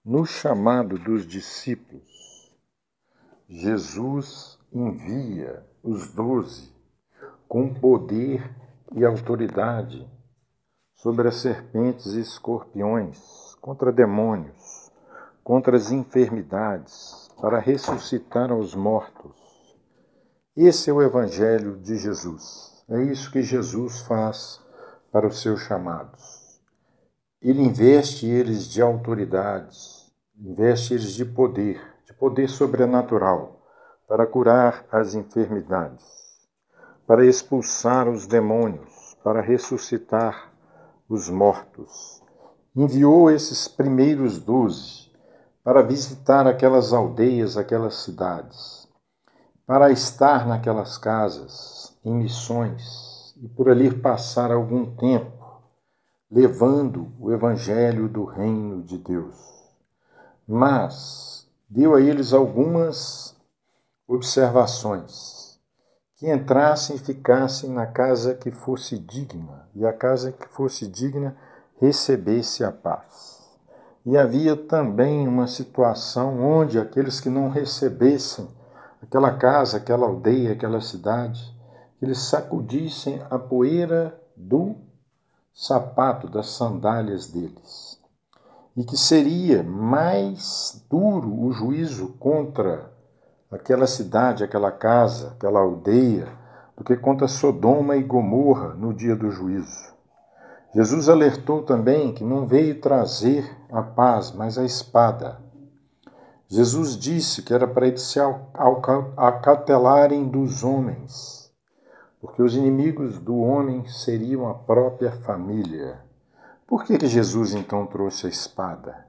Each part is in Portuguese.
No chamado dos discípulos, Jesus envia os 12 com poder e autoridade sobre as serpentes e escorpiões, contra demônios, contra as enfermidades, para ressuscitar aos mortos. Esse é o Evangelho de Jesus. É isso que Jesus faz para os seus chamados. Ele investe eles de autoridades, investe eles de poder sobrenatural, para curar as enfermidades, para expulsar os demônios, para ressuscitar os mortos. Enviou esses primeiros 12 para visitar aquelas aldeias, aquelas cidades, para estar naquelas casas, em missões, e por ali passar algum tempo, levando o Evangelho do Reino de Deus. Mas deu a eles algumas observações, que entrassem e ficassem na casa que fosse digna, e a casa que fosse digna recebesse a paz. E havia também uma situação onde aqueles que não recebessem aquela casa, aquela aldeia, aquela cidade, eles sacudissem a poeira do sapato, das sandálias deles. E que seria mais duro o juízo contra aquela cidade, aquela casa, aquela aldeia, do que contra Sodoma e Gomorra no dia do juízo. Jesus alertou também que não veio trazer a paz, mas a espada. Jesus disse que era para eles se acautelarem dos homens, porque os inimigos do homem seriam a própria família. Por que Jesus então trouxe a espada?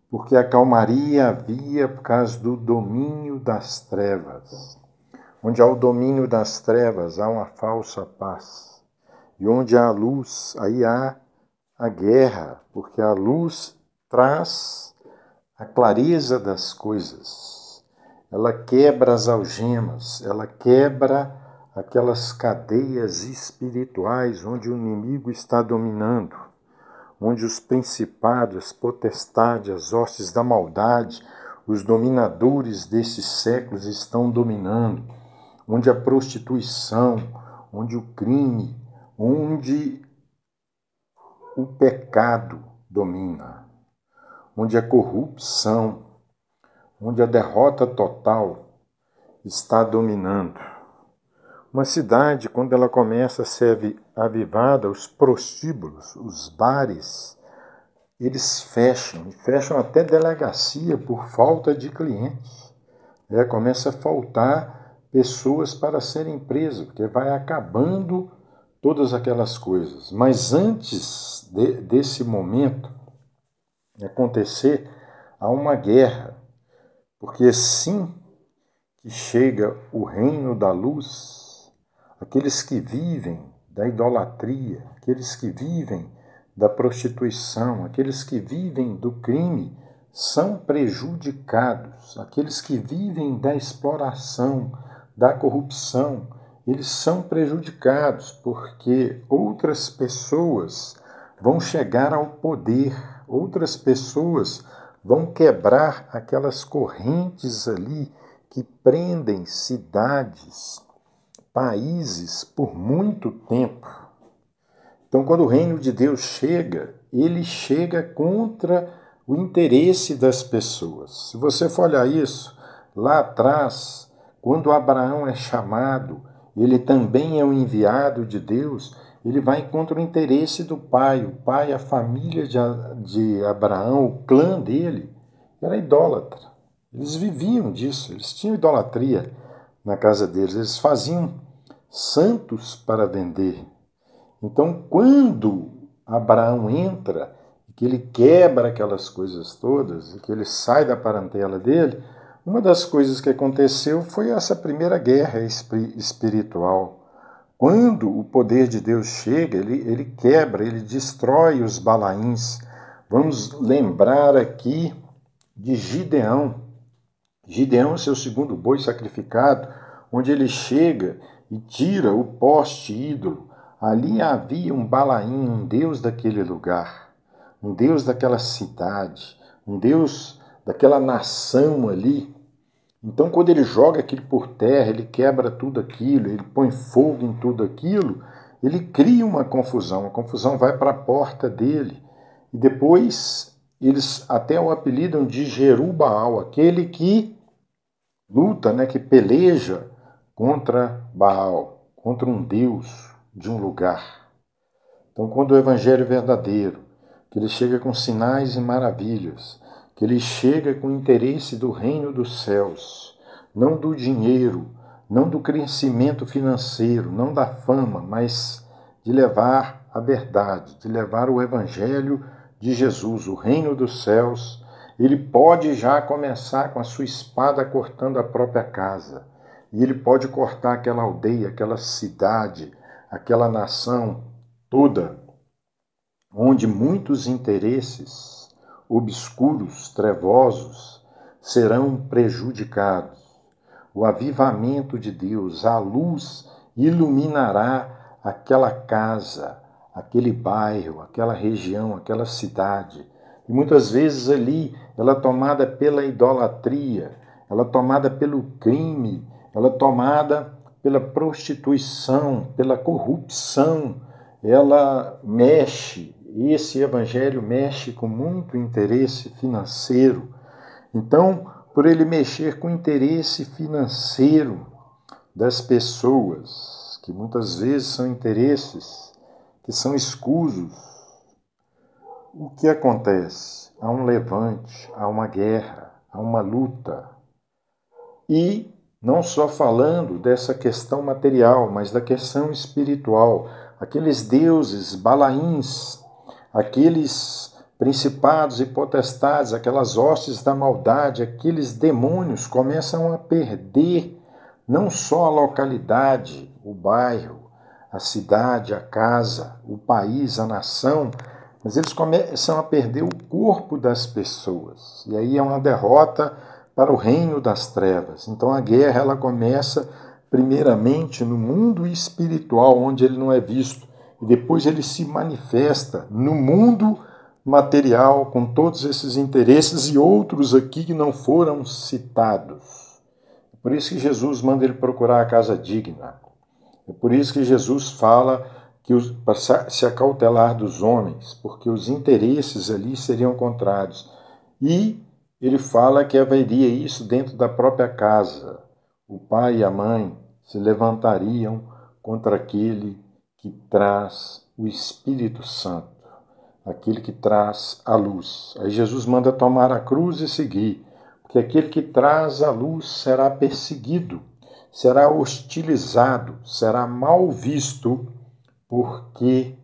Porque a calmaria havia por causa do domínio das trevas. Onde há o domínio das trevas, há uma falsa paz. E onde há a luz, aí há a guerra, porque a luz traz a clareza das coisas. Ela quebra as algemas, ela quebra aquelas cadeias espirituais onde o inimigo está dominando, onde os principados, as potestades, as hostes da maldade, os dominadores desses séculos estão dominando, onde a prostituição, onde o crime, onde o pecado domina, onde a corrupção, onde a derrota total está dominando. Uma cidade, quando ela começa a ser avivada, os prostíbulos, os bares, eles fecham, e fecham até delegacia por falta de clientes. Começa a faltar pessoas para serem presas, porque vai acabando todas aquelas coisas. Mas antes desse momento acontecer, há uma guerra, porque assim que chega o reino da luz, aqueles que vivem da idolatria, aqueles que vivem da prostituição, aqueles que vivem do crime, são prejudicados. Aqueles que vivem da exploração, da corrupção, eles são prejudicados, porque outras pessoas vão chegar ao poder, outras pessoas vão quebrar aquelas correntes ali que prendem cidades, países por muito tempo. Então, quando o reino de Deus chega, ele chega contra o interesse das pessoas. Se você for olhar isso, lá atrás, quando Abraão é chamado, ele também é um enviado de Deus, ele vai contra o interesse do pai. O pai, a família de Abraão, o clã dele, era idólatra. Eles viviam disso, eles tinham idolatria na casa deles, eles faziam santos para vender. Então, quando Abraão entra, que ele quebra aquelas coisas todas, e que ele sai da parentela dele, uma das coisas que aconteceu foi essa primeira guerra espiritual. Quando o poder de Deus chega, ele quebra, ele destrói os Balaíns. Vamos lembrar aqui de Gideão. Gideão é seu segundo boi sacrificado, onde ele chega e tira o poste ídolo. Ali havia um Balaim, um deus daquele lugar, um deus daquela cidade, um Deus daquela nação ali. Então, quando ele joga aquilo por terra, ele quebra tudo aquilo, ele põe fogo em tudo aquilo, ele cria uma confusão. A confusão vai para a porta dele. E depois eles até o apelidam de Jerubaal, aquele que luta, né, que peleja contra Baal, contra um Deus de um lugar. Então, quando o evangelho é verdadeiro, que ele chega com sinais e maravilhas, que ele chega com o interesse do reino dos céus, não do dinheiro, não do crescimento financeiro, não da fama, mas de levar a verdade, de levar o evangelho de Jesus, o reino dos céus, ele pode já começar com a sua espada cortando a própria casa. E ele pode cortar aquela aldeia, aquela cidade, aquela nação toda, onde muitos interesses obscuros, trevosos, serão prejudicados. O avivamento de Deus, a luz, iluminará aquela casa, aquele bairro, aquela região, aquela cidade. E muitas vezes ali ela é tomada pela idolatria, ela é tomada pelo crime, ela é tomada pela prostituição, pela corrupção. Ela mexe, esse evangelho mexe com muito interesse financeiro. Então, por ele mexer com o interesse financeiro das pessoas, que muitas vezes são interesses que são escusos, o que acontece? Há um levante, há uma guerra, há uma luta. E não só falando dessa questão material, mas da questão espiritual. Aqueles deuses, Balaíns, aqueles principados e potestades, aquelas hostes da maldade, aqueles demônios começam a perder não só a localidade, o bairro, a cidade, a casa, o país, a nação, mas eles começam a perder o corpo das pessoas. E aí é uma derrota para o reino das trevas. Então a guerra ela começa primeiramente no mundo espiritual, onde ele não é visto, e depois ele se manifesta no mundo material, com todos esses interesses e outros aqui que não foram citados. É por isso que Jesus manda ele procurar a casa digna. É por isso que Jesus fala que para se acautelar dos homens, porque os interesses ali seriam contrários. E ele fala que haveria isso dentro da própria casa. O pai e a mãe se levantariam contra aquele que traz o Espírito Santo, aquele que traz a luz. Aí Jesus manda tomar a cruz e seguir, porque aquele que traz a luz será perseguido, será hostilizado, será mal visto, porque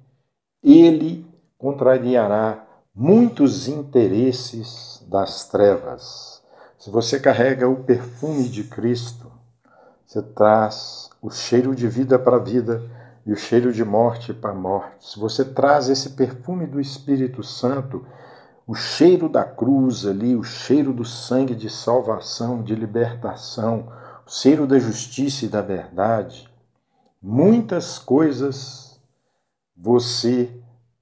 ele contrariará muitos interesses das trevas. Se você carrega o perfume de Cristo, você traz o cheiro de vida para a vida e o cheiro de morte para a morte. Se você traz esse perfume do Espírito Santo, o cheiro da cruz ali, o cheiro do sangue de salvação, de libertação, o cheiro da justiça e da verdade, muitas coisas você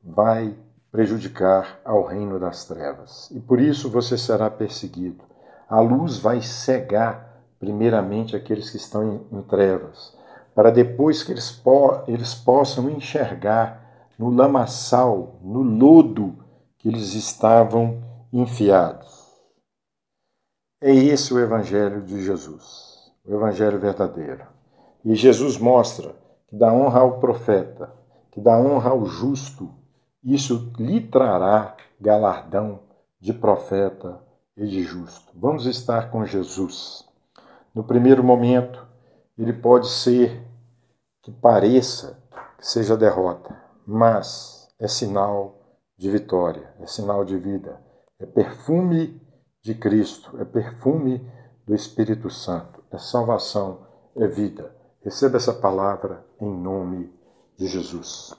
vai prejudicar ao reino das trevas. E por isso você será perseguido. A luz vai cegar primeiramente aqueles que estão em trevas, para depois que eles possam enxergar no lamaçal, no lodo que eles estavam enfiados. É esse o evangelho de Jesus, o evangelho verdadeiro. E Jesus mostra que dá honra ao profeta, que dá honra ao justo, isso lhe trará galardão de profeta e de justo. Vamos estar com Jesus. No primeiro momento, ele pode ser que pareça que seja derrota, mas é sinal de vitória, é sinal de vida, é perfume de Cristo, é perfume do Espírito Santo, é salvação, é vida. Receba essa palavra em nome de Jesus.